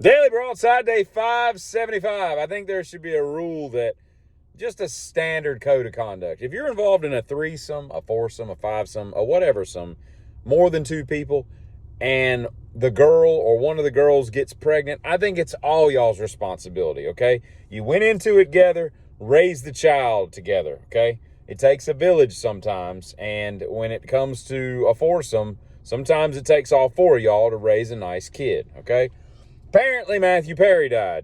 Daily Broadside, day 575. I think there should be a rule that just a standard code of conduct. If you're involved in a threesome, a foursome, a fivesome, a whatever some, more than two people, and the girl or one of the girls gets pregnant, I think it's all y'all's responsibility, okay? You went into it together, raised the child together, okay? It takes a village sometimes, and when it comes to a foursome, sometimes it takes all four of y'all to raise a nice kid, okay? Apparently, Matthew Perry died.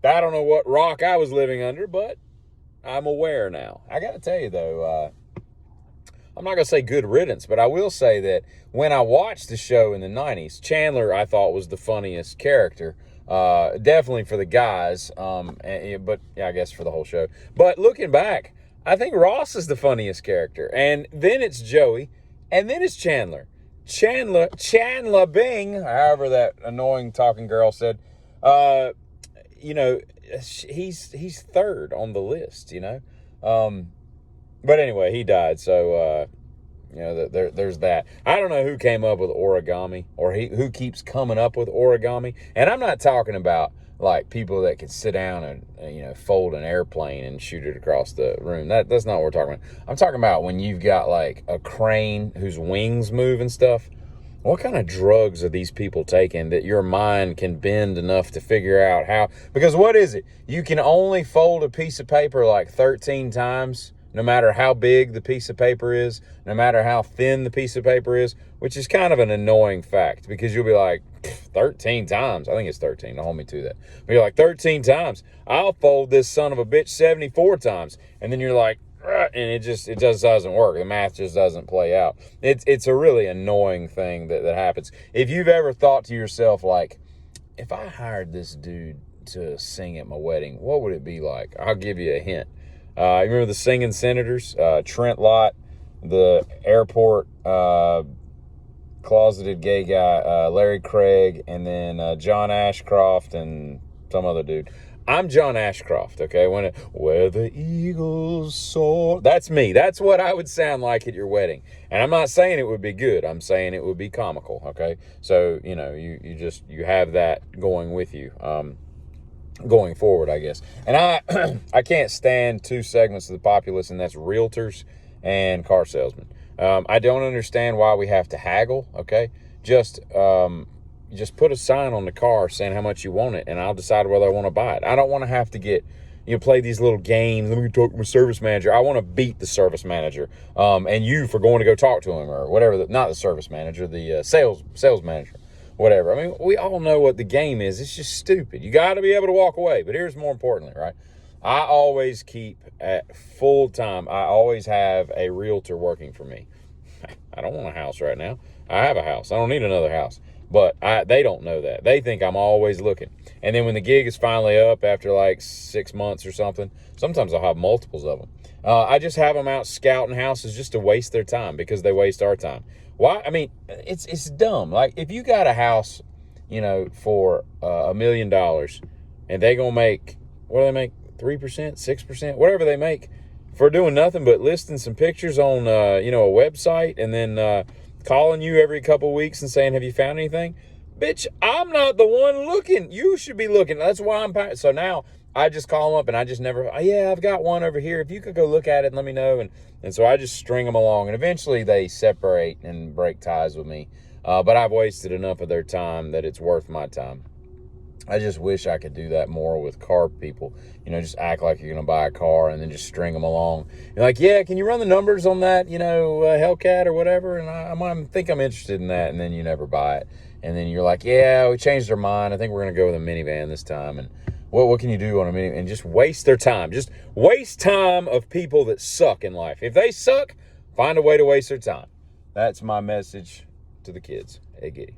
I don't know what rock I was living under, but I'm aware now. I got to tell you, though, I'm not going to say good riddance, but I will say that when I watched the show in the 90s, Chandler, I thought, was the funniest character. Definitely for the guys, but yeah, I guess for the whole show. But looking back, I think Ross is the funniest character. And then it's Joey, and then it's Chandler. Chandler Bing, however that annoying talking girl said, he's third on the list, But anyway, he died, so, there's that. I don't know who came up with origami or who keeps coming up with origami. And I'm not talking about, like, people that can sit down and, fold an airplane and shoot it across the room. That's not what we're talking about. I'm talking about when you've got, like, a crane whose wings move and stuff. What kind of drugs are these people taking that your mind can bend enough to figure out how? Because what is it? You can only fold a piece of paper like 13 times, no matter how big the piece of paper is, no matter how thin the piece of paper is, which is kind of an annoying fact because you'll be like, 13 times. I think it's 13. Don't hold me to that. But you're like, 13 times. I'll fold this son of a bitch 74 times. And then you're like, and it just doesn't work. The math just doesn't play out. It's a really annoying thing that happens. If you've ever thought to yourself, like, if I hired this dude to sing at my wedding, what would it be like? I'll give you a hint. You remember the Singing Senators? Trent Lott, the airport closeted gay guy, Larry Craig, and then John Ashcroft and some other dude. I'm John Ashcroft, okay? Where the eagles soar. That's me. That's what I would sound like at your wedding. And I'm not saying it would be good. I'm saying it would be comical, okay? So, you have that going with you. Going forward, I guess. And I can't stand two segments of the populace, and that's realtors and car salesmen. I don't understand why we have to haggle, okay? Just put a sign on the car saying how much you want it, and I'll decide whether I want to buy it. I don't want to have to play these little games. Let me talk to my service manager. I want to beat the service manager, and you for going to go talk to him or whatever. Not the service manager, the sales manager. Whatever. I mean, we all know what the game is. It's just stupid. You got to be able to walk away. But here's more importantly, right? I always keep at full time. I always have a realtor working for me. I don't want a house right now. I have a house. I don't need another house. But they don't know that. They think I'm always looking. And then when the gig is finally up after like 6 months or something, sometimes I'll have multiples of them. I just have them out scouting houses just to waste their time because they waste our time. Why? I mean, it's dumb. Like, if you got a house, for $1 million, and they gonna make, what do they make? 3%, 6%, whatever they make for doing nothing but listing some pictures on, a website, and then calling you every couple weeks and saying, have you found anything? Bitch, I'm not the one looking. You should be looking. That's why I'm. So now I just call them up and I just never, yeah, I've got one over here. If you could go look at it and let me know. And so I just string them along, and eventually they separate and break ties with me. But I've wasted enough of their time that it's worth my time. I just wish I could do that more with car people. Just act like you're going to buy a car and then just string them along. You're like, yeah, can you run the numbers on that, Hellcat or whatever? And I think I'm interested in that. And then you never buy it. And then you're like, yeah, we changed our mind. I think we're going to go with a minivan this time. And what can you do on a minivan? And just waste their time. Just waste time of people that suck in life. If they suck, find a way to waste their time. That's my message to the kids. Hey, Giddy.